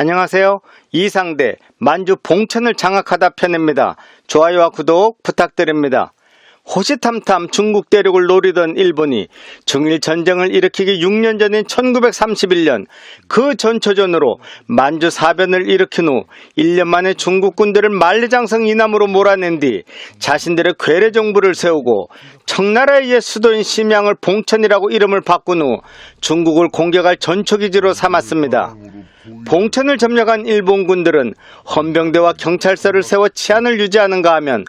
안녕하세요. 이상대 만주 봉천을 장악하다 편입니다. 좋아요와 구독 부탁드립니다. 호시탐탐 중국 대륙을 노리던 일본이 중일 전쟁을 일으키기 6년 전인 1931년 그 전초전으로 만주 사변을 일으킨 후 1년 만에 중국군들을 만리장성 이남으로 몰아낸 뒤 자신들의 괴뢰 정부를 세우고 청나라의 옛 수도인 심양을 봉천이라고 이름을 바꾼 후 중국을 공격할 전초기지로 삼았습니다. 봉천을 점령한 일본군들은 헌병대와 경찰서를 세워 치안을 유지하는가 하면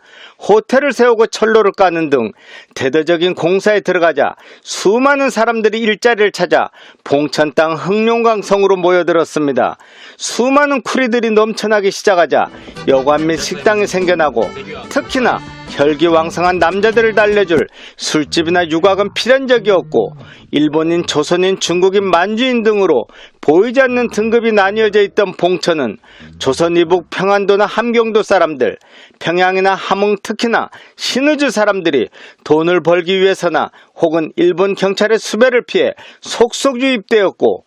호텔을 세우고 철로를 까는 등 대대적인 공사에 들어가자 수많은 사람들이 일자리를 찾아 봉천 땅 흑룡강 성으로 모여들었습니다. 수많은 쿠리들이 넘쳐나기 시작하자 여관 및 식당이 생겨나고 특히나 혈기왕성한 남자들을 달래줄 술집이나 육악은 필연적이 없고 일본인, 조선인, 중국인, 만주인 등으로 보이지 않는 등급이 나뉘어져 있던 봉천은 조선 이북 평안도나 함경도 사람들, 평양이나 함흥 특히나 신의주 사람들이 돈을 벌기 위해서나 혹은 일본 경찰의 수배를 피해 속속 유입되었고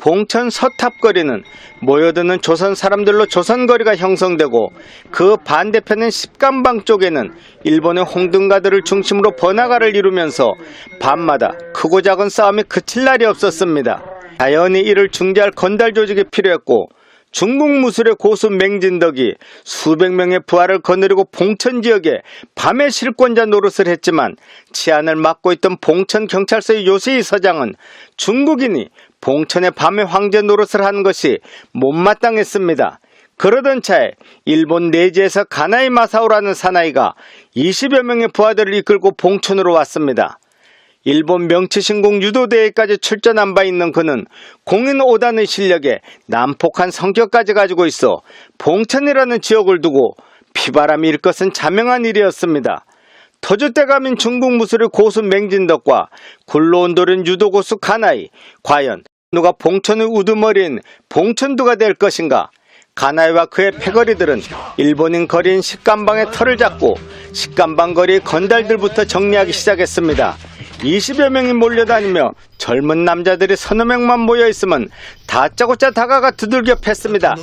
봉천 서탑거리는 모여드는 조선 사람들로 조선거리가 형성되고 그 반대편인 십간방 쪽에는 일본의 홍등가들을 중심으로 번화가를 이루면서 밤마다 크고 작은 싸움이 그칠 날이 없었습니다. 자연히 이를 중재할 건달 조직이 필요했고 중국 무술의 고수 맹진덕이 수백 명의 부하를 거느리고 봉천 지역에 밤의 실권자 노릇을 했지만 치안을 맡고 있던 봉천 경찰서의 요세이 서장은 중국인이 봉천의 밤의 황제 노릇을 하는 것이 못마땅했습니다. 그러던 차에 일본 내지에서 가나이 마사오라는 사나이가 20여 명의 부하들을 이끌고 봉천으로 왔습니다. 일본 명치신공 유도대회까지 출전한 바 있는 그는 공인 5단의 실력에 난폭한 성격까지 가지고 있어 봉천이라는 지역을 두고 피바람이 일 것은 자명한 일이었습니다. 터줏대감인 중국 무술의 고수 맹진덕과 굴러온돌인 유도 고수 가나이, 과연 누가 봉천의 우두머리인 봉천두가 될 것인가? 가나이와 그의 패거리들은 일본인 거리인 식간방의 털을 잡고 식간방 거리의 건달들부터 정리하기 시작했습니다. 20여 명이 몰려다니며 젊은 남자들이 서너 명만 모여있으면 다짜고짜 다가가 두들겨 팼습니다.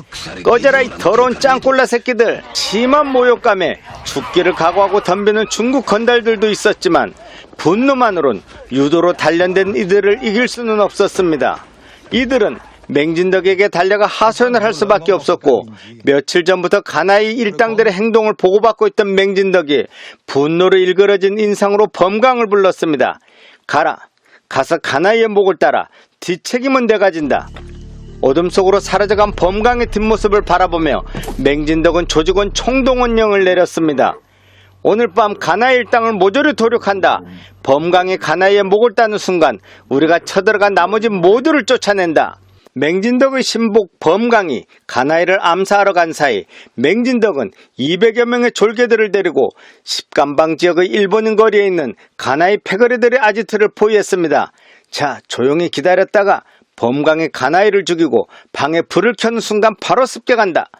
꺼져라 이 더러운 짱꼴라 새끼들. 심한 모욕감에 죽기를 각오하고 덤비는 중국 건달들도 있었지만 분노만으론 유도로 단련된 이들을 이길 수는 없었습니다. 이들은 맹진덕에게 달려가 하소연을 할 수밖에 없었고 며칠 전부터 가나이 일당들의 행동을 보고받고 있던 맹진덕이 분노로 일그러진 인상으로 범강을 불렀습니다. 가라. 가서 가나이의 목을 따라 뒷책임은 내가 진다. 어둠 속으로 사라져간 범강의 뒷모습을 바라보며 맹진덕은 조직원 총동원령을 내렸습니다. 오늘 밤 가나이 일당을 모조리 도륙한다. 범강이 가나이의 목을 따는 순간 우리가 쳐들어간 나머지 모두를 쫓아낸다. 맹진덕의 신복 범강이 가나이를 암사하러 간 사이 맹진덕은 200여 명의 졸개들을 데리고 십간방 지역의 일본인 거리에 있는 가나이 패거리들의 아지트를 포위했습니다. 자, 조용히 기다렸다가 범강이 가나이를 죽이고 방에 불을 켜는 순간 바로 습격한다.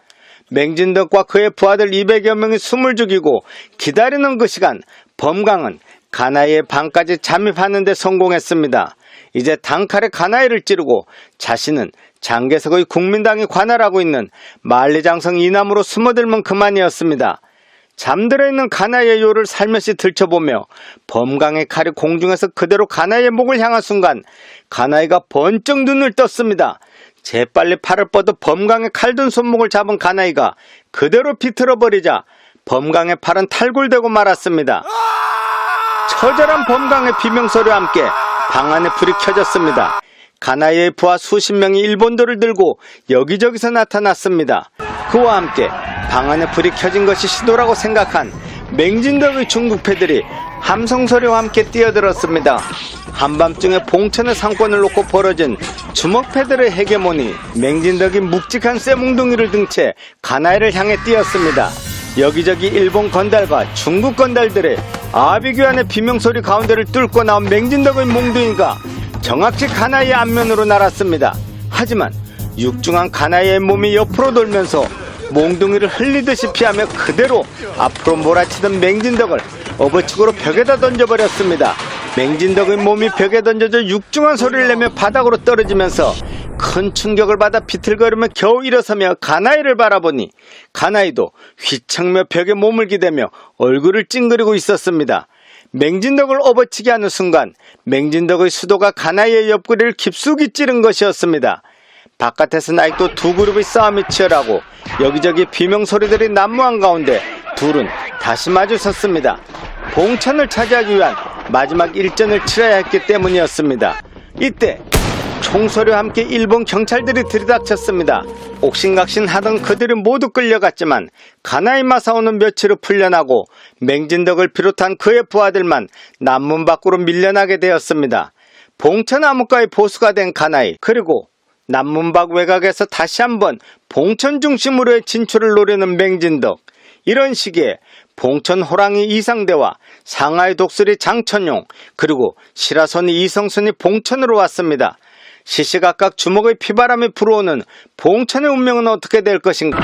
맹진덕과 그의 부하들 200여 명이 숨을 죽이고 기다리는 그 시간 범강은 가나이의 방까지 잠입하는 데 성공했습니다. 이제 단칼에 가나이를 찌르고 자신은 장개석의 국민당이 관할하고 있는 만리장성 이남으로 숨어들면 그만이었습니다. 잠들어 있는 가나이의 요를 살며시 들춰보며 범강의 칼이 공중에서 그대로 가나이의 목을 향한 순간 가나이가 번쩍 눈을 떴습니다. 재빨리 팔을 뻗어 범강의 칼든 손목을 잡은 가나이가 그대로 비틀어버리자 범강의 팔은 탈굴되고 말았습니다. 처절한 범강의 비명소리와 함께 방 안에 불이 켜졌습니다. 가나이의 부하 수십 명이 일본도를 들고 여기저기서 나타났습니다. 그와 함께 방 안에 불이 켜진 것이 시도라고 생각한 맹진덕의 중국패들이 함성소리와 함께 뛰어들었습니다. 한밤중에 봉천의 상권을 놓고 벌어진 주먹패들의 헤게모니, 맹진덕이 묵직한 쇠몽둥이를 든 채 가나이를 향해 뛰었습니다. 여기저기 일본 건달과 중국 건달들의 아비규환의 비명소리 가운데를 뚫고 나온 맹진덕의 몽둥이가 정확히 가나이의 앞면으로 날았습니다. 하지만 육중한 가나이의 몸이 옆으로 돌면서 몽둥이를 흘리듯이 피하며 그대로 앞으로 몰아치던 맹진덕을 업어치고로 벽에다 던져버렸습니다. 맹진덕의 몸이 벽에 던져져 육중한 소리를 내며 바닥으로 떨어지면서 큰 충격을 받아 비틀거리며 겨우 일어서며 가나이를 바라보니 가나이도 휘청며 벽에 몸을 기대며 얼굴을 찡그리고 있었습니다. 맹진덕을 업어치게 하는 순간 맹진덕의 수도가 가나이의 옆구리를 깊숙이 찌른 것이었습니다. 바깥에서는 아직도 두 그룹의 싸움이 치열하고 여기저기 비명소리들이 난무한 가운데 둘은 다시 마주섰습니다. 봉천을 차지하기 위한 마지막 일전을 치러야 했기 때문이었습니다. 이때 총소리와 함께 일본 경찰들이 들이닥쳤습니다. 옥신각신 하던 그들이 모두 끌려갔지만 가나이 마사오는 며칠 후 풀려나고 맹진덕을 비롯한 그의 부하들만 남문 밖으로 밀려나게 되었습니다. 봉천 암흑가의 보수가 된 가나이, 그리고 남문 밖 외곽에서 다시 한번 봉천 중심으로의 진출을 노리는 맹진덕. 이런 시기에 봉천 호랑이 이상대와 상하이 독수리 장천용, 그리고 시라소니 이성순이 봉천으로 왔습니다. 시시각각 주먹의 피바람이 불어오는 봉천의 운명은 어떻게 될 것인가?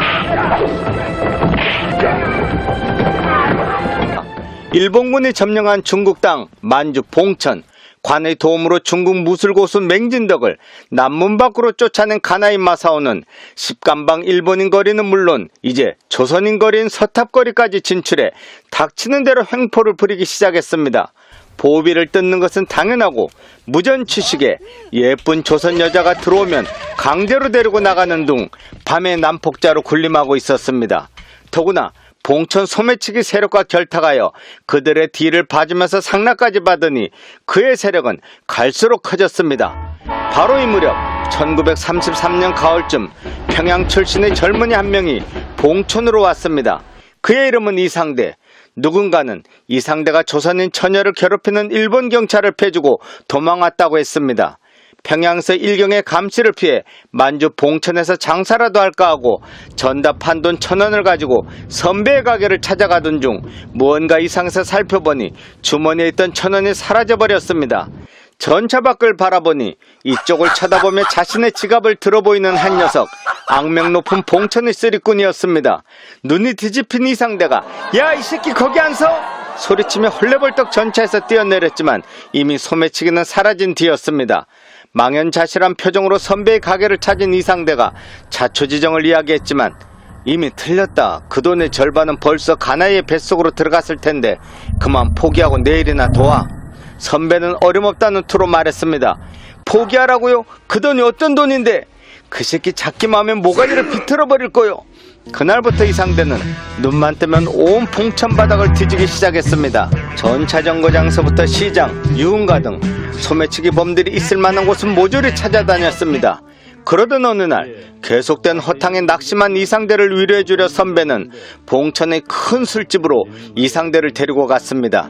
일본군이 점령한 중국 땅 만주 봉천, 관의 도움으로 중국 무술고수 맹진덕을 남문 밖으로 쫓아낸 가나이 마사오는 십간방 일본인 거리는 물론 이제 조선인 거리인 서탑거리까지 진출해 닥치는 대로 횡포를 부리기 시작했습니다. 보비를 뜯는 것은 당연하고 무전취식에 예쁜 조선 여자가 들어오면 강제로 데리고 나가는 둥 밤에 난폭자로 군림하고 있었습니다. 더구나 봉천 소매치기 세력과 결탁하여 그들의 뒤를 봐주면서 상납까지 받으니 그의 세력은 갈수록 커졌습니다. 바로 이 무렵 1933년 가을쯤 평양 출신의 젊은이 한 명이 봉천으로 왔습니다. 그의 이름은 이상대. 누군가는 이상대가 조선인 처녀를 괴롭히는 일본 경찰을 패주고 도망왔다고 했습니다. 평양에서 일경의 감시를 피해 만주 봉천에서 장사라도 할까 하고 전답 한 돈 1,000원을 가지고 선배의 가게를 찾아가던 중 무언가 이상해서 살펴보니 주머니에 있던 1,000원이 사라져버렸습니다. 전차 밖을 바라보니 이쪽을 쳐다보며 자신의 지갑을 들어보이는 한 녀석, 악명 높은 봉천의 쓰리꾼이었습니다. 눈이 뒤집힌 이상대가 "야, 이 새끼 거기 안 서!" 소리치며 헐레벌떡 전차에서 뛰어내렸지만 이미 소매치기는 사라진 뒤였습니다. 망연자실한 표정으로 선배의 가게를 찾은 이상대가 자초지정을 이야기했지만 이미 틀렸다. 그 돈의 절반은 벌써 가나이의 뱃속으로 들어갔을 텐데 그만 포기하고 내일이나 도와. 선배는 어림없다는 투로 말했습니다. 포기하라고요? 그 돈이 어떤 돈인데? 그 새끼 잡기만 하면 모가지를 비틀어버릴 거요. 그날부터 이상대는 눈만 뜨면 온 봉천 바닥을 뒤지기 시작했습니다. 전차정거장서부터 시장, 유흥가 등 소매치기 범들이 있을 만한 곳은 모조리 찾아다녔습니다. 그러던 어느 날 계속된 허탕에 낙심한 이상대를 위로해주려 선배는 봉천의 큰 술집으로 이상대를 데리고 갔습니다.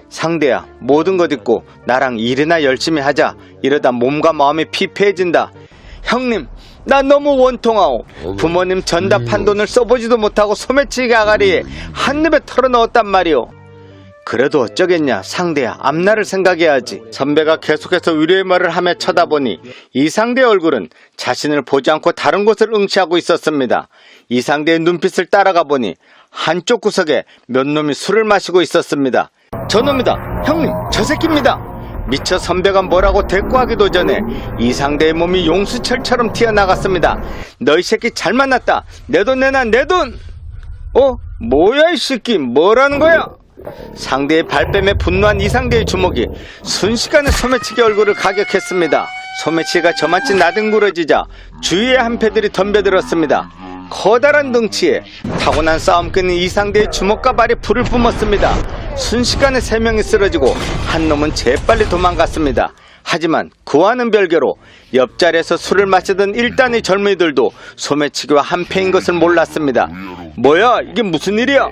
상대야, 모든 것 잊고 나랑 일이나 열심히 하자. 이러다 몸과 마음이 피폐해진다. 형님, 나 너무 원통하오. 부모님 전답 한 돈을 써보지도 못하고 소매치기 아가리에 한입에 털어넣었단 말이오. 그래도 어쩌겠냐, 상대야. 앞날을 생각해야지. 선배가 계속해서 위로의 말을 하며 쳐다보니 이상대의 얼굴은 자신을 보지 않고 다른 곳을 응시하고 있었습니다. 이상대의 눈빛을 따라가 보니 한쪽 구석에 몇 놈이 술을 마시고 있었습니다. 저놈이다. 형님, 저 새끼입니다. 미처 선배가 뭐라고 대꾸하기도 전에 이상대의 몸이 용수철처럼 튀어나갔습니다. 너희 새끼 잘 만났다. 내 돈 내놔, 내 돈. 뭐야 이 새끼, 뭐라는 거야? 상대의 발뺌에 분노한 이상대의 주먹이 순식간에 소매치기 얼굴을 가격했습니다. 소매치기가 저만치 나뒹굴어지자 주위의 한패들이 덤벼들었습니다. 커다란 덩치에 타고난 싸움꾼인 이상대의 주먹과 발이 불을 뿜었습니다. 순식간에 3명이 쓰러지고 한 놈은 재빨리 도망갔습니다. 하지만 그와는 별개로 옆자리에서 술을 마시던 일단의 젊은이들도 소매치기와 한패인 것을 몰랐습니다. 뭐야, 이게 무슨 일이야?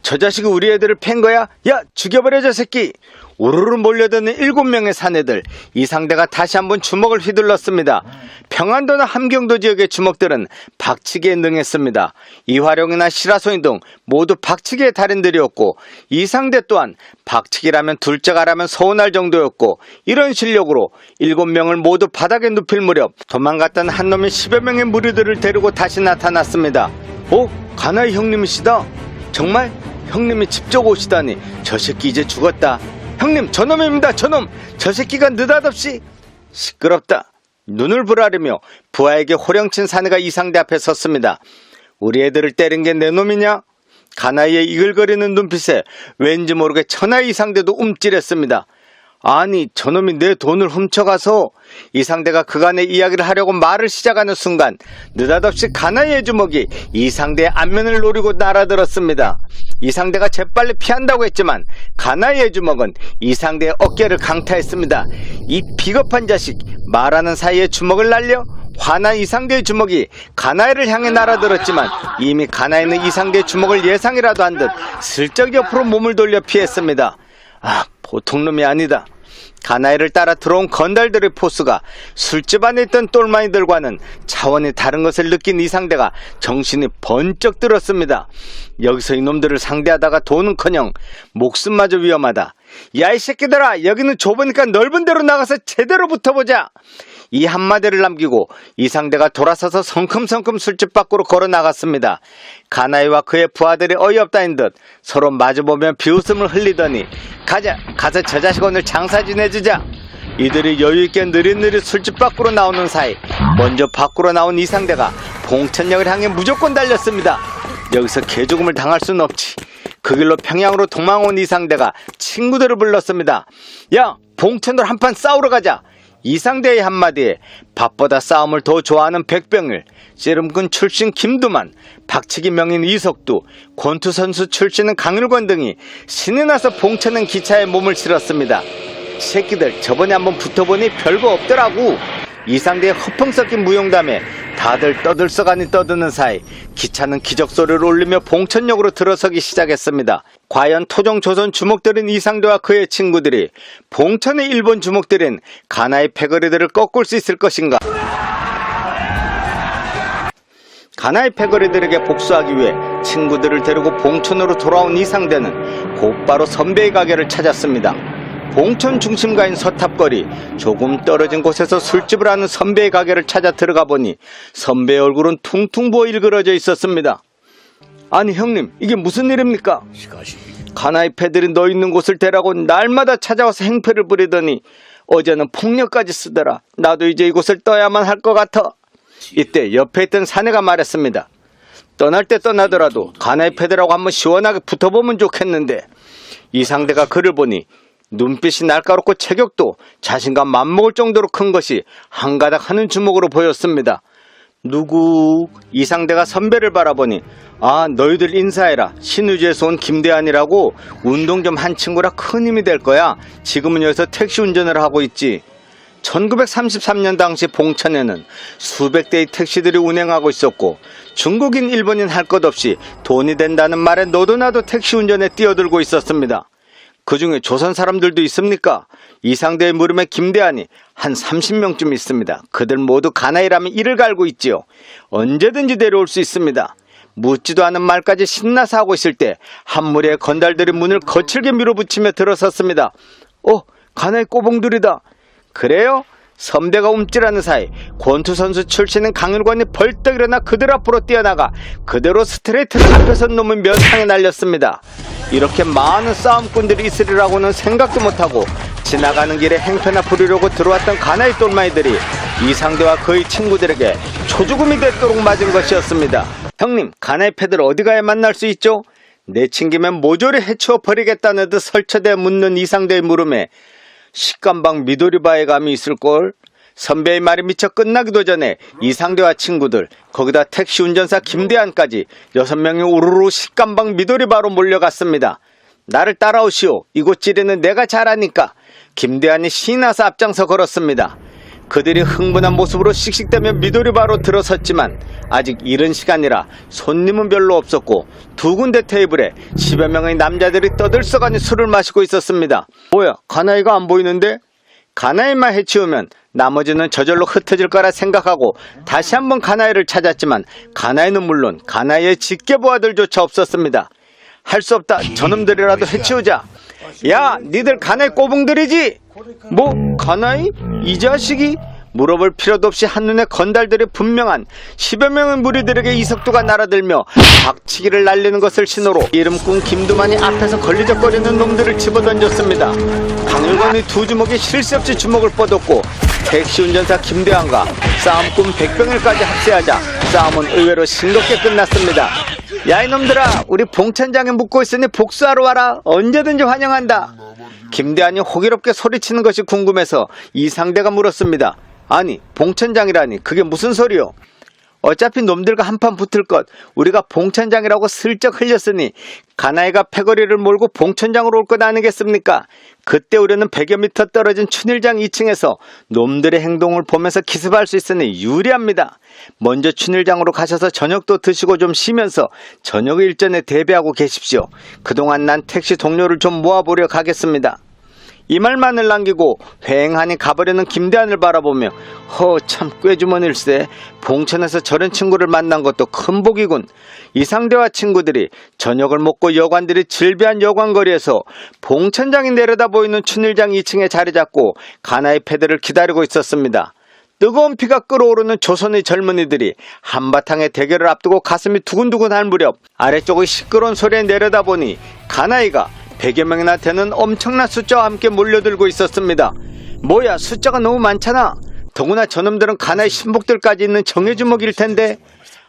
저 자식이 우리 애들을 팬 거야? 야, 죽여버려 저 새끼! 우르르 몰려드는 7명의 사내들. 이상대가 다시 한번 주먹을 휘둘렀습니다. 평안도나 함경도 지역의 주먹들은 박치기에 능했습니다. 이화룡이나 시라소인 등 모두 박치기의 달인들이었고 이상대 또한 박치기라면 둘째가라면 서운할 정도였고 이런 실력으로 7명을 모두 바닥에 눕힐 무렵 도망갔던 한 놈이 10여 명의 무리들을 데리고 다시 나타났습니다. 가나이 형님이시다. 정말? 형님이 직접 오시다니. 저 새끼 이제 죽었다. 형님, 저놈입니다. 저놈. 저 새끼가 느닷없이. 시끄럽다. 눈을 부라리며 부하에게 호령친 사내가 이상대 앞에 섰습니다. 우리 애들을 때린 게 내 놈이냐? 가나이의 이글거리는 눈빛에 왠지 모르게 천하의 이상대도 움찔했습니다. 아니, 저놈이 내 돈을 훔쳐가서. 이상대가 그간의 이야기를 하려고 말을 시작하는 순간 느닷없이 가나이의 주먹이 이상대의 안면을 노리고 날아들었습니다. 이상대가 재빨리 피한다고 했지만 가나이의 주먹은 이상대의 어깨를 강타했습니다. 이 비겁한 자식, 말하는 사이에 주먹을 날려? 화난 이상대의 주먹이 가나이를 향해 날아들었지만 이미 가나이는 이상대의 주먹을 예상이라도 한 듯 슬쩍 옆으로 몸을 돌려 피했습니다. 아, 보통 놈이 아니다. 가나이를 따라 들어온 건달들의 포수가 술집 안에 있던 똘마니들과는 차원이 다른 것을 느낀 이상대가 정신이 번쩍 들었습니다. 여기서 이놈들을 상대하다가 돈은커녕 목숨마저 위험하다. 야, 이 새끼들아, 여기는 좁으니까 넓은 데로 나가서 제대로 붙어보자. 이 한마디를 남기고 이상대가 돌아서서 성큼성큼 술집 밖으로 걸어 나갔습니다. 가나이와 그의 부하들이 어이없다인 듯 서로 마주보며 비웃음을 흘리더니 가자, 가서 저 자식 오늘 장사 지내주자. 이들이 여유있게 느릿느릿 술집 밖으로 나오는 사이 먼저 밖으로 나온 이상대가 봉천역을 향해 무조건 달렸습니다. 여기서 개죽음을 당할 순 없지. 그 길로 평양으로 도망온 이상대가 친구들을 불렀습니다. 야, 봉천으로 한판 싸우러 가자. 이상대의 한마디에 밥보다 싸움을 더 좋아하는 백병일, 씨름군 출신 김두만, 박치기 명인 이석두, 권투 선수 출신은 강일권 등이 신이 나서 봉천행 기차에 몸을 실었습니다. 새끼들, 저번에 한번 붙어보니 별거 없더라고. 이상대의 허풍 섞인 무용담에 다들 떠들썩하니 떠드는 사이 기차는 기적소리를 울리며 봉천역으로 들어서기 시작했습니다. 과연 토종 조선 주목들인 이상대와 그의 친구들이 봉천의 일본 주목들인 가나이 패거리들을 꺾을 수 있을 것인가? 가나이 패거리들에게 복수하기 위해 친구들을 데리고 봉천으로 돌아온 이상대는 곧바로 선배의 가게를 찾았습니다. 봉천 중심가인 서탑거리 조금 떨어진 곳에서 술집을 하는 선배의 가게를 찾아 들어가 보니 선배의 얼굴은 퉁퉁 부어 일그러져 있었습니다. 아니 형님, 이게 무슨 일입니까? 가나이 패들이 너 있는 곳을 대라고 날마다 찾아와서 행패를 부리더니 어제는 폭력까지 쓰더라. 나도 이제 이곳을 떠야만 할 것 같아. 이때 옆에 있던 사내가 말했습니다. 떠날 때 떠나더라도 가나이 패들하고 한번 시원하게 붙어보면 좋겠는데. 이상대가 그를 보니 눈빛이 날카롭고 체격도 자신과 맞먹을 정도로 큰 것이 한가닥 하는 주먹으로 보였습니다. 누구? 이상대가 선배를 바라보니 아, 너희들 인사해라. 신의주에서 온 김대한이라고 운동 좀 한 친구라 큰 힘이 될 거야. 지금은 여기서 택시 운전을 하고 있지. 1933년 당시 봉천에는 수백 대의 택시들이 운행하고 있었고 중국인, 일본인 할 것 없이 돈이 된다는 말에 너도 나도 택시 운전에 뛰어들고 있었습니다. 그 중에 조선 사람들도 있습니까? 이상대의 물음에 김대한이 한 30명쯤 있습니다. 그들 모두 가나이라면 이를 갈고 있지요. 언제든지 데려올 수 있습니다. 묻지도 않은 말까지 신나서 하고 있을 때 한 무리의 건달들이 문을 거칠게 밀어붙이며 들어섰습니다. 가나이 꼬봉들이다. 그래요? 선배가 움찔하는 사이 권투 선수 출신인 강일권이 벌떡 일어나 그들 앞으로 뛰어나가 그대로 스트레이트를 앞에 선 놈을 면상에 날렸습니다. 이렇게 많은 싸움꾼들이 있으리라고는 생각도 못하고 지나가는 길에 행패나 부리려고 들어왔던 가나이 똘마이들이 이상대와 그의 친구들에게 초죽음이 되도록 맞은 것이었습니다. 형님, 가나이 패들 어디 가야 만날 수 있죠? 내친기면 모조리 해치워 버리겠다는 듯 설쳐대 묻는 이상대의 물음에 식감방 미도리바에 감이 있을걸? 선배의 말이 미처 끝나기도 전에 이상대와 친구들, 거기다 택시 운전사 김대한까지 6명이 우르르 식감방 미도리바로 몰려갔습니다. 나를 따라오시오. 이곳 지리는 내가 잘하니까. 김대한이 신나서 앞장서 걸었습니다. 그들이 흥분한 모습으로 씩씩대며 미도리바로 들어섰지만 아직 이른 시간이라 손님은 별로 없었고 두 군데 테이블에 10여 명의 남자들이 떠들썩하니 술을 마시고 있었습니다. 뭐야, 가나이가 안 보이는데? 가나이만 해치우면 나머지는 저절로 흩어질 거라 생각하고 다시 한번 가나이를 찾았지만 가나이는 물론 가나이의 직계부하들조차 없었습니다. 할 수 없다. 저놈들이라도 해치우자. 야, 니들 가나이 꼬붕들이지? 뭐? 가나이? 이 자식이? 물어볼 필요도 없이 한눈에 건달들이 분명한 10여 명의 무리들에게 이석두가 날아들며 박치기를 날리는 것을 신호로 이름꾼 김두만이 앞에서 걸리적거리는 놈들을 집어던졌습니다. 강일권의 두 주먹이 쉴 새 없이 주먹을 뻗었고 택시 운전사 김대환과 싸움꾼 백병일까지 합세하자 싸움은 의외로 싱겁게 끝났습니다. 야 이놈들아, 우리 봉천장에 묵고 있으니 복수하러 와라. 언제든지 환영한다. 김대환이 호기롭게 소리치는 것이 궁금해서 이상대가 물었습니다. 아니, 봉천장이라니 그게 무슨 소리요? 어차피 놈들과 한판 붙을 것 우리가 봉천장이라고 슬쩍 흘렸으니 가나이가 패거리를 몰고 봉천장으로 올 것 아니겠습니까? 그때 우리는 100여 미터 떨어진 춘일장 2층에서 놈들의 행동을 보면서 기습할 수 있으니 유리합니다. 먼저 춘일장으로 가셔서 저녁도 드시고 좀 쉬면서 저녁 일전에 대비하고 계십시오. 그동안 난 택시 동료를 좀 모아보려 가겠습니다. 이 말만을 남기고 휑하니 가버리는 김대환을 바라보며 참 꾀주머니일세. 봉천에서 저런 친구를 만난 것도 큰 복이군. 이상대와 친구들이 저녁을 먹고 여관들이 질비한 여관거리에서 봉천장이 내려다 보이는 춘일장 2층에 자리 잡고 가나이 패드를 기다리고 있었습니다. 뜨거운 피가 끓어오르는 조선의 젊은이들이 한바탕의 대결을 앞두고 가슴이 두근두근할 무렵 아래쪽의 시끄러운 소리에 내려다보니 가나이가 100여 명이나 되는 엄청난 숫자와 함께 몰려들고 있었습니다. 뭐야, 숫자가 너무 많잖아. 더구나 저놈들은 가나이 신복들까지 있는 정예주먹일 텐데.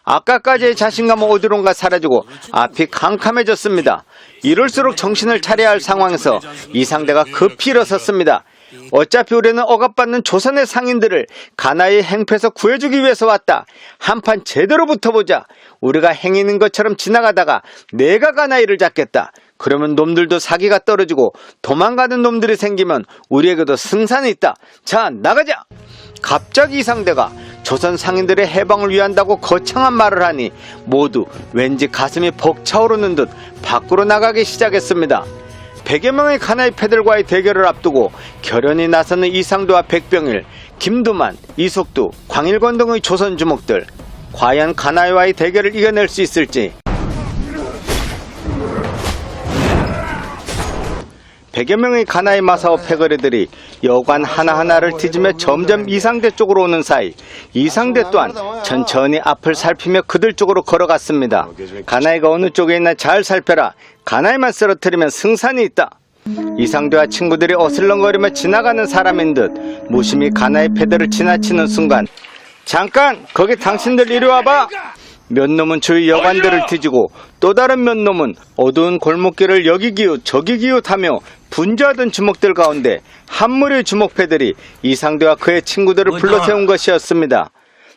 아까까지의 자신감은 어디론가 사라지고 앞이 캄캄해졌습니다. 이럴수록 정신을 차려야 할 상황에서 이상대가 급히 일어섰습니다. 어차피 우리는 억압받는 조선의 상인들을 가나이의 행패에서 구해주기 위해서 왔다. 한판 제대로 붙어보자. 우리가 행인인 것처럼 지나가다가 내가 가나이를 잡겠다. 그러면 놈들도 사기가 떨어지고 도망가는 놈들이 생기면 우리에게도 승산이 있다. 자, 나가자. 갑자기 이상대가 조선 상인들의 해방을 위한다고 거창한 말을 하니 모두 왠지 가슴이 벅차오르는 듯 밖으로 나가기 시작했습니다. 100여 명의 가나이 패들과의 대결을 앞두고 결연히 나서는 이상도와 백병일, 김두만, 이석두, 광일권 등의 조선 주먹들. 과연 가나이와의 대결을 이겨낼 수 있을지. 100여 명의 가나이 마사오 패거리들이 여관 하나하나를 뒤지며 점점 이상대 쪽으로 오는 사이 이상대 또한 천천히 앞을 살피며 그들 쪽으로 걸어갔습니다. 가나이가 어느 쪽에 있나 잘 살펴라. 가나이만 쓰러뜨리면 승산이 있다. 이상대와 친구들이 어슬렁거리며 지나가는 사람인 듯 무심히 가나이 패들을 지나치는 순간 잠깐! 거기 당신들 이리 와봐! 몇 놈은 주위 여관들을 뒤지고 또 다른 몇 놈은 어두운 골목길을 여기 기웃 저기 기웃하며 분주하던 주먹들 가운데 한 무리의 주먹패들이 이상대와 그의 친구들을 불러세운 것이었습니다.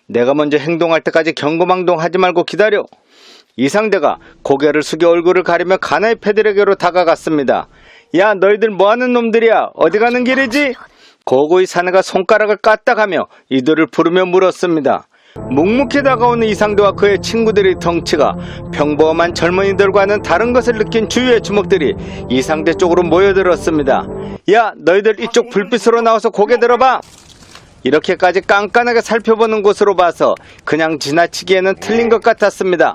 내가 먼저 행동할 때까지 경고망동하지 말고 기다려. 이상대가 고개를 숙여 얼굴을 가리며 가나이 패들에게로 다가갔습니다. 야, 너희들 뭐하는 놈들이야? 어디 가는 길이지? 고고의 사내가 손가락을 까딱하며 이들을 부르며 물었습니다. 묵묵히 다가오는 이상도와 그의 친구들의 덩치가 평범한 젊은이들과는 다른 것을 느낀 주위의 주먹들이 이상대 쪽으로 모여들었습니다. 야, 너희들 이쪽 불빛으로 나와서 고개 들어봐. 이렇게까지 깐깐하게 살펴보는 곳으로 봐서 그냥 지나치기에는 틀린 것 같았습니다.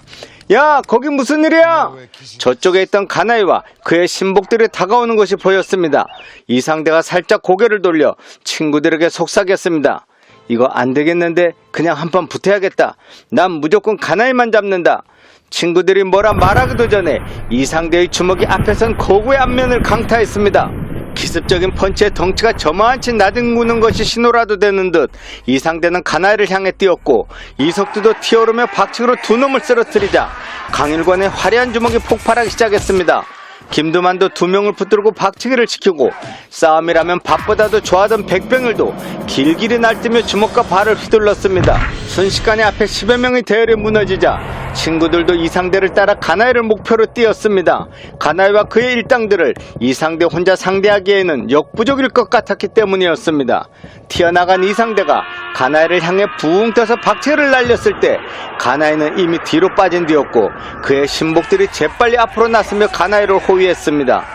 야, 거기 무슨 일이야? 저쪽에 있던 가나이와 그의 신복들이 다가오는 것이 보였습니다. 이상대가 살짝 고개를 돌려 친구들에게 속삭였습니다. 이거 안 되겠는데 그냥 한판 붙어야겠다. 난 무조건 가나이만 잡는다. 친구들이 뭐라 말하기도 전에 이상대의 주먹이 앞에선 거구의 앞면을 강타했습니다. 기습적인 펀치에 덩치가 저만치 나뒹구는 것이 신호라도 되는 듯 이상대는 가나이를 향해 뛰었고 이석두도 튀어오르며 박치기로 두 놈을 쓰러뜨리자 강일권의 화려한 주먹이 폭발하기 시작했습니다. 김두만도 두 명을 붙들고 박치기를 시키고 싸움이라면 밥보다도 좋아하던 백병일도 길길이 날뛰며 주먹과 발을 휘둘렀습니다. 순식간에 앞에 10여 명의 대열이 무너지자 친구들도 이상대를 따라 가나이를 목표로 뛰었습니다. 가나이와 그의 일당들을 이상대 혼자 상대하기에는 역부족일 것 같았기 때문이었습니다. 튀어나간 이상대가 가나이를 향해 붕 떠서 박치기를 날렸을 때 가나이는 이미 뒤로 빠진 뒤였고 그의 신복들이 재빨리 앞으로 나서며 가나이를 호위했습니다.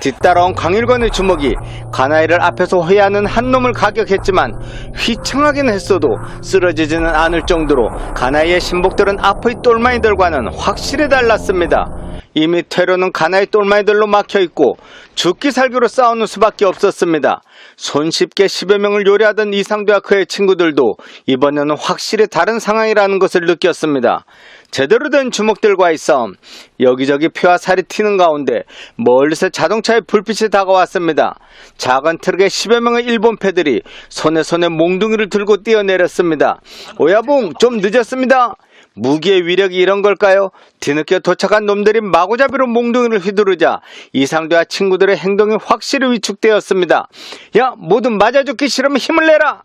뒤따라온 강일권의 주먹이 가나이를 앞에서 호위하는 한 놈을 가격했지만 휘청하긴 했어도 쓰러지지는 않을 정도로 가나이의 신복들은 앞의 똘마니들과는 확실히 달랐습니다. 이미 퇴로는 가나이 똘마이들로 막혀있고 죽기 살기로 싸우는 수밖에 없었습니다. 손쉽게 10여 명을 요리하던 이상대와 그의 친구들도 이번에는 확실히 다른 상황이라는 것을 느꼈습니다. 제대로 된 주먹들과의 싸움, 여기저기 피와 살이 튀는 가운데 멀리서 자동차의 불빛이 다가왔습니다. 작은 트럭에 10여 명의 일본 패들이 손에 몽둥이를 들고 뛰어내렸습니다. 오야봉, 좀 늦었습니다. 무기의 위력이 이런 걸까요? 뒤늦게 도착한 놈들이 마구잡이로 몽둥이를 휘두르자 이상대와 친구들의 행동이 확실히 위축되었습니다. 야, 모두 맞아 죽기 싫으면 힘을 내라!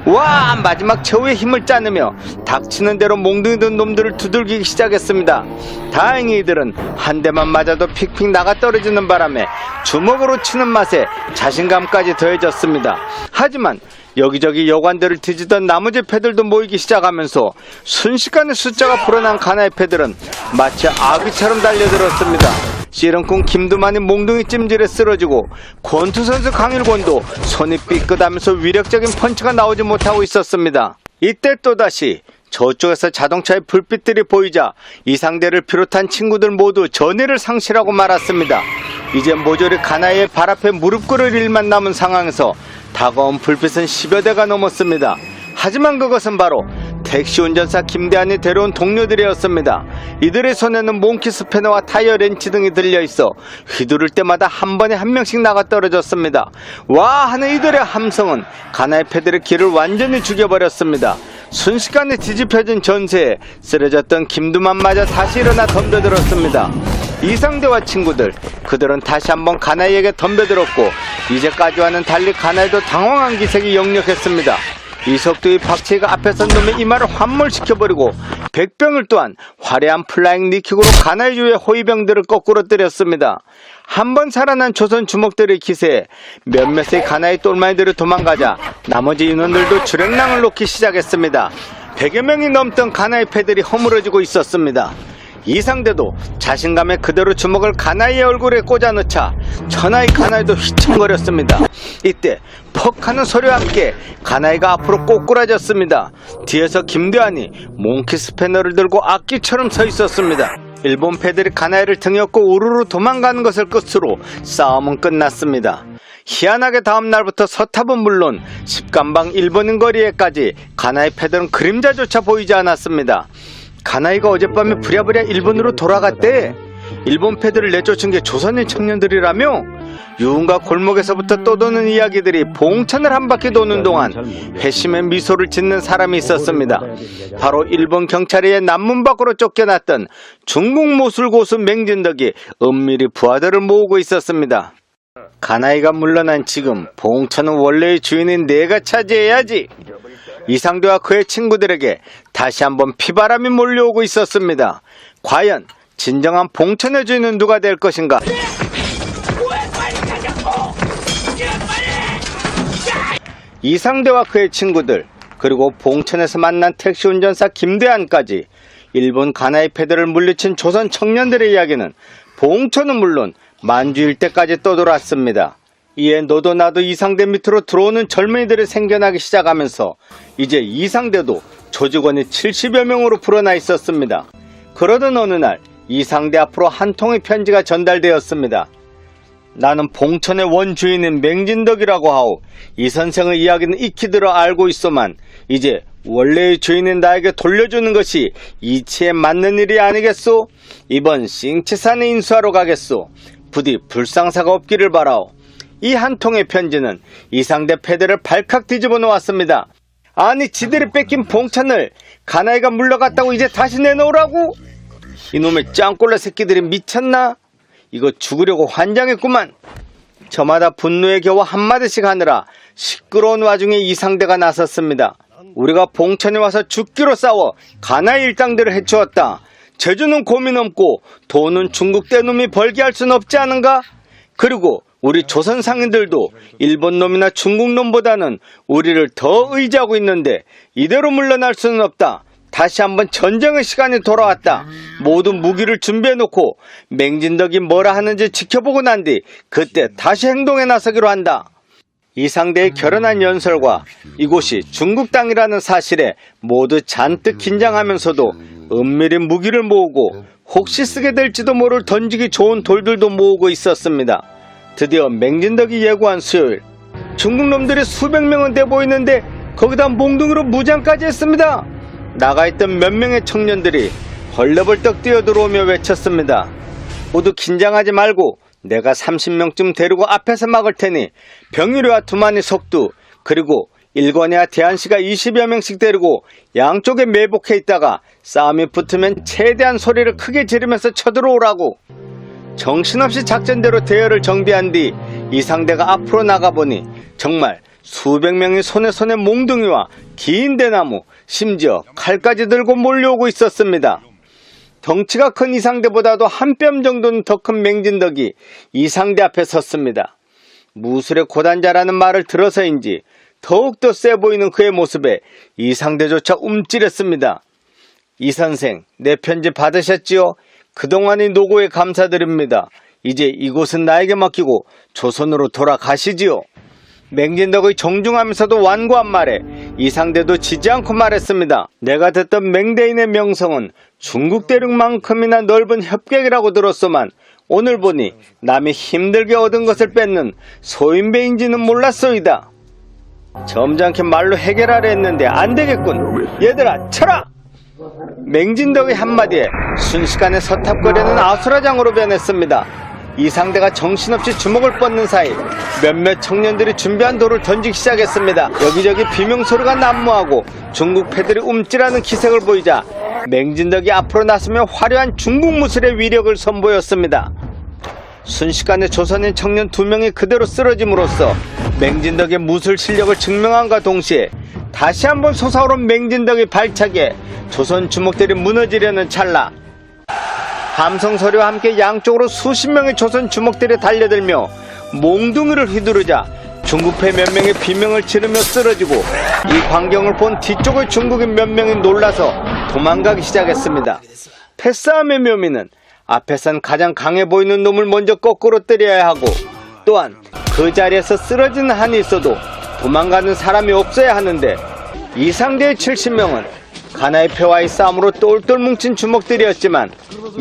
와, 마지막 최후의 힘을 짜내며 닥치는 대로 몽둥이 든 놈들을 두들기기 시작했습니다. 다행히 이들은 한 대만 맞아도 픽픽 나가 떨어지는 바람에 주먹으로 치는 맛에 자신감까지 더해졌습니다. 하지만 여기저기 여관들을 뒤지던 나머지 패들도 모이기 시작하면서 순식간에 숫자가 불어난 가나의 패들은 마치 아귀처럼 달려들었습니다. 씨름꾼 김두만이 몽둥이 찜질에 쓰러지고 권투 선수 강일권도 손이 삐끗하면서 위력적인 펀치가 나오지 못하고 있었습니다. 이때 또다시 저쪽에서 자동차의 불빛들이 보이자 이상대를 비롯한 친구들 모두 전의를 상실하고 말았습니다. 이제 모조리 가나의 발 앞에 무릎 꿇을 일만 남은 상황에서 다가온 불빛은 10여 대가 넘었습니다. 하지만 그것은 바로 택시 운전사 김대한이 데려온 동료들이었습니다. 이들의 손에는 몽키 스패너와 타이어 렌치 등이 들려있어 휘두를 때마다 한 번에 한 명씩 나가 떨어졌습니다. 와 하는 이들의 함성은 가나의 패들의 길을 완전히 죽여버렸습니다. 순식간에 뒤집혀진 전세에 쓰러졌던 김두만마저 다시 일어나 덤벼들었습니다. 이상대와 친구들, 그들은 다시 한번 가나이에게 덤벼들었고 이제까지와는 달리 가나이도 당황한 기색이 역력했습니다. 이석두의 박치기가 앞에 선 놈의 이마를 환몰시켜버리고 백병을 또한 화려한 플라잉 니킥으로 가나이주의 호위병들을 거꾸로 때렸습니다. 한 번 살아난 조선 주먹들의 기세에 몇몇의 가나이 똘마이들이 도망가자 나머지 인원들도 주랭랑을 놓기 시작했습니다. 100여 명이 넘던 가나이 패들이 허물어지고 있었습니다. 이상대도 자신감에 그대로 주먹을 가나이의 얼굴에 꽂아넣자 천하의 가나이도 휘청거렸습니다. 이때 퍽 하는 소리와 함께 가나이가 앞으로 꼬꾸라졌습니다. 뒤에서 김대한이 몽키 스패너를 들고 악기처럼 서 있었습니다. 일본 패들이 가나이를 등에 업고 우르르 도망가는 것을 끝으로 싸움은 끝났습니다. 희한하게 다음날부터 서탑은 물론 십간방 일본인 거리에까지 가나이 패들은 그림자조차 보이지 않았습니다. 가나이가 어젯밤에 부랴부랴 일본으로 돌아갔대. 일본 패들을 내쫓은 게 조선인 청년들이라며? 유흥가 골목에서부터 떠도는 이야기들이 봉천을 한 바퀴 도는 동안 회심의 미소를 짓는 사람이 있었습니다. 바로 일본 경찰의 남문 밖으로 쫓겨났던 중국 모술 고수 맹진덕이 은밀히 부하들을 모으고 있었습니다. 가나이가 물러난 지금 봉천은 원래의 주인인 내가 차지해야지. 이상대와 그의 친구들에게 다시 한번 피바람이 몰려오고 있었습니다. 과연 진정한 봉천의 주인은 누가 될 것인가? 이상대와 그의 친구들, 그리고 봉천에서 만난 택시 운전사 김대한까지 일본 가나이 패들을 물리친 조선 청년들의 이야기는 봉천은 물론 만주 일대까지 떠돌았습니다. 이에 너도 나도 이상대 밑으로 들어오는 젊은이들이 생겨나기 시작하면서 이제 이상대도 조직원이 70여 명으로 불어나 있었습니다. 그러던 어느 날 이상대 앞으로 한 통의 편지가 전달되었습니다. 나는 봉천의 원주인인 맹진덕이라고 하오. 이 선생의 이야기는 익히 들어 알고 있소만 이제 원래의 주인인 나에게 돌려주는 것이 이치에 맞는 일이 아니겠소? 이번 싱치산에 인수하러 가겠소. 부디 불상사가 없기를 바라오. 이 한 통의 편지는 이상대 패들을 발칵 뒤집어 놓았습니다. 아니 지들이 뺏긴 봉천을 가나이가 물러갔다고 이제 다시 내놓으라고? 이놈의 짱꼴라 새끼들이 미쳤나? 이거 죽으려고 환장했구만. 저마다 분노에 겨워 한마디씩 하느라 시끄러운 와중에 이상대가 나섰습니다. 우리가 봉천에 와서 죽기로 싸워 가나이 일당들을 해치웠다. 제주는 고민 없고 돈은 중국 떼놈이 벌게 할 순 없지 않은가? 그리고 우리 조선 상인들도 일본 놈이나 중국 놈보다는 우리를 더 의지하고 있는데 이대로 물러날 수는 없다. 다시 한번 전쟁의 시간이 돌아왔다. 모두 무기를 준비해놓고 맹진덕이 뭐라 하는지 지켜보고 난 뒤 그때 다시 행동에 나서기로 한다. 이상대의 결연한 연설과 이곳이 중국 땅이라는 사실에 모두 잔뜩 긴장하면서도 은밀히 무기를 모으고 혹시 쓰게 될지도 모를 던지기 좋은 돌들도 모으고 있었습니다. 드디어 맹진덕이 예고한 수요일, 중국 놈들이 수백 명은 돼 보이는데 거기다 몽둥이로 무장까지 했습니다. 나가있던 몇 명의 청년들이 벌떡벌떡 뛰어들어오며 외쳤습니다. 모두 긴장하지 말고 내가 30명쯤 데리고 앞에서 막을 테니 병일이와 두만이 속두, 그리고 일권이와 대한씨가 20여 명씩 데리고 양쪽에 매복해 있다가 싸움이 붙으면 최대한 소리를 크게 지르면서 쳐들어오라고. 정신없이 작전대로 대열을 정비한 뒤 이상대가 앞으로 나가보니 정말 수백 명이 손에 몽둥이와 긴 대나무, 심지어 칼까지 들고 몰려오고 있었습니다. 덩치가 큰 이상대보다도 한 뼘 정도는 더 큰 맹진덕이 이상대 앞에 섰습니다. 무술의 고단자라는 말을 들어서인지 더욱더 세 보이는 그의 모습에 이상대조차 움찔했습니다. 이 선생, 내 편지 받으셨지요? 그동안의 노고에 감사드립니다. 이제 이곳은 나에게 맡기고 조선으로 돌아가시지요. 맹진덕의 정중하면서도 완고한 말에 이상대도 지지 않고 말했습니다. 내가 듣던 맹대인의 명성은 중국 대륙만큼이나 넓은 협객이라고 들었소만 오늘 보니 남이 힘들게 얻은 것을 뺏는 소인배인지는 몰랐소이다. 점잖게 말로 해결하려 했는데 안되겠군. 얘들아 쳐라! 맹진덕의 한마디에 순식간에 서탑거리는 아수라장으로 변했습니다. 이상대가 정신없이 주먹을 뻗는 사이 몇몇 청년들이 준비한 돌을 던지기 시작했습니다. 여기저기 비명소리가 난무하고 중국 패들이 움찔하는 기색을 보이자 맹진덕이 앞으로 나서며 화려한 중국 무술의 위력을 선보였습니다. 순식간에 조선인 청년 2명이 그대로 쓰러짐으로써 맹진덕의 무술 실력을 증명함과 동시에 다시 한번 솟아오른 맹진덕의 발차기에 조선 주먹들이 무너지려는 찰나, 함성 소리와 함께 양쪽으로 수십 명의 조선 주먹들이 달려들며 몽둥이를 휘두르자 중국패 몇 명이 비명을 지르며 쓰러지고 이 광경을 본 뒤쪽의 중국인 몇 명이 놀라서 도망가기 시작했습니다. 패싸움의 묘미는 앞에선 가장 강해 보이는 놈을 먼저 거꾸로 때려야 하고, 또한 그 자리에서 쓰러지는 한이 있어도 도망가는 사람이 없어야 하는데, 이상대의 70명은 가나의 패와의 싸움으로 똘똘 뭉친 주먹들이었지만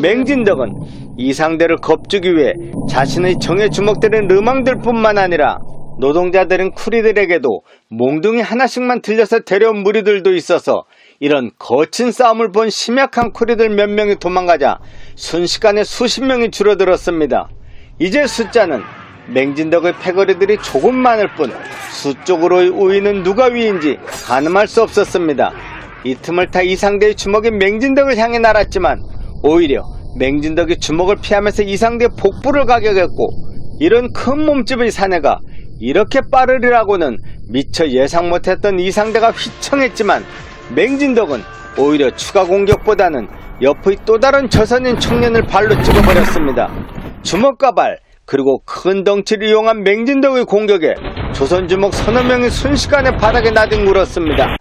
맹진덕은 이상대를 겁주기 위해 자신의 정예 주먹들은 르망들 뿐만 아니라 노동자들인 쿠리들에게도 몽둥이 하나씩만 들려서 데려온 무리들도 있어서 이런 거친 싸움을 본 심약한 쿠리들 몇 명이 도망가자 순식간에 수십 명이 줄어들었습니다. 이제 숫자는 맹진덕의 패거리들이 조금 많을 뿐 수적으로의 우위는 누가 위인지 가늠할 수 없었습니다. 이 틈을 타 이상대의 주먹이 맹진덕을 향해 날았지만 오히려 맹진덕이 주먹을 피하면서 이상대의 복부를 가격했고, 이런 큰 몸집의 사내가 이렇게 빠르리라고는 미처 예상 못했던 이상대가 휘청했지만 맹진덕은 오히려 추가 공격보다는 옆의 또 다른 조선인 청년을 발로 찍어버렸습니다. 주먹과 발 그리고 큰 덩치를 이용한 맹진덕의 공격에 조선 주먹 서너 명이 순식간에 바닥에 나뒹굴었습니다.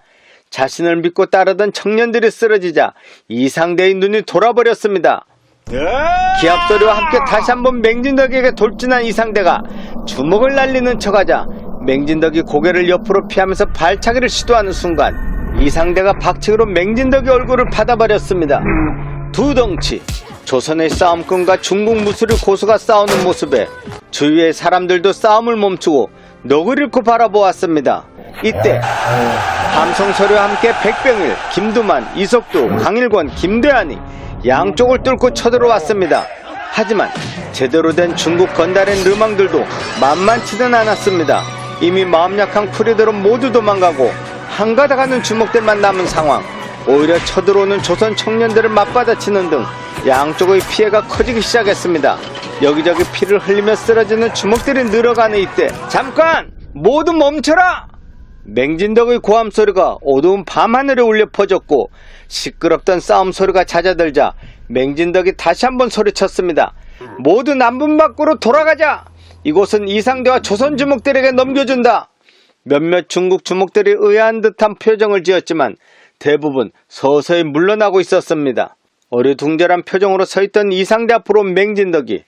자신을 믿고 따르던 청년들이 쓰러지자 이상대의 눈이 돌아버렸습니다. 기합소리와 함께 다시 한번 맹진덕에게 돌진한 이상대가 주먹을 날리는 척하자 맹진덕이 고개를 옆으로 피하면서 발차기를 시도하는 순간 이상대가 박치기로 맹진덕의 얼굴을 받아버렸습니다. 두 덩치, 조선의 싸움꾼과 중국 무술의 고수가 싸우는 모습에 주위의 사람들도 싸움을 멈추고 넋을 잃고 바라보았습니다. 이때 함성 소리와 함께 백병일, 김두만, 이석두, 강일권, 김대한이 양쪽을 뚫고 쳐들어왔습니다. 하지만 제대로 된 중국 건달의 르망들도 만만치는 않았습니다. 이미 마음 약한 쿠리들은 모두 도망가고 한가닥하는 주먹들만 남은 상황. 오히려 쳐들어오는 조선 청년들을 맞받아치는 등 양쪽의 피해가 커지기 시작했습니다. 여기저기 피를 흘리며 쓰러지는 주먹들이 늘어가는 이때 잠깐! 모두 멈춰라! 맹진덕의 고함 소리가 어두운 밤하늘에 울려 퍼졌고 시끄럽던 싸움 소리가 잦아들자 맹진덕이 다시 한번 소리쳤습니다. 모두 남분 밖으로 돌아가자! 이곳은 이상대와 조선 주먹들에게 넘겨준다! 몇몇 중국 주먹들이 의아한 듯한 표정을 지었지만 대부분 서서히 물러나고 있었습니다. 어리둥절한 표정으로 서있던 이상대 앞으로 맹진덕이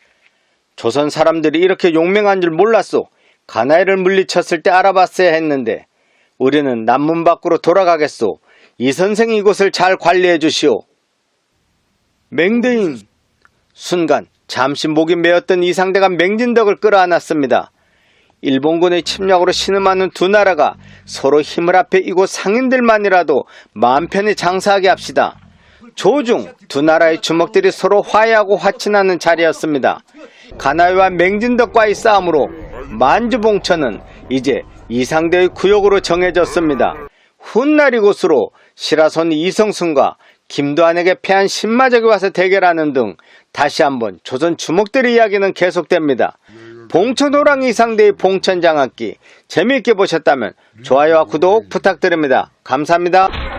조선 사람들이 이렇게 용맹한 줄 몰랐소. 가나이를 물리쳤을 때 알아봤어야 했는데 우리는 남문 밖으로 돌아가겠소. 이 선생이 이곳을 잘 관리해 주시오. 맹대인, 순간 잠시 목이 메었던 이상대가 맹진덕을 끌어안았습니다. 일본군의 침략으로 신음하는 두 나라가 서로 힘을 합해 이곳 상인들만이라도 마음 편히 장사하게 합시다. 조중 두 나라의 주먹들이 서로 화해하고 화친하는 자리였습니다. 가나위와 맹진덕과의 싸움으로 만주봉천은 이제 이상대의 구역으로 정해졌습니다. 훗날 이곳으로 시라손 이성순과 김도한에게 패한 신마적이 와서 대결하는 등 다시 한번 조선 주먹들의 이야기는 계속됩니다. 봉천호랑 이상대의 봉천장악기 재미있게 보셨다면 좋아요와 구독 부탁드립니다. 감사합니다.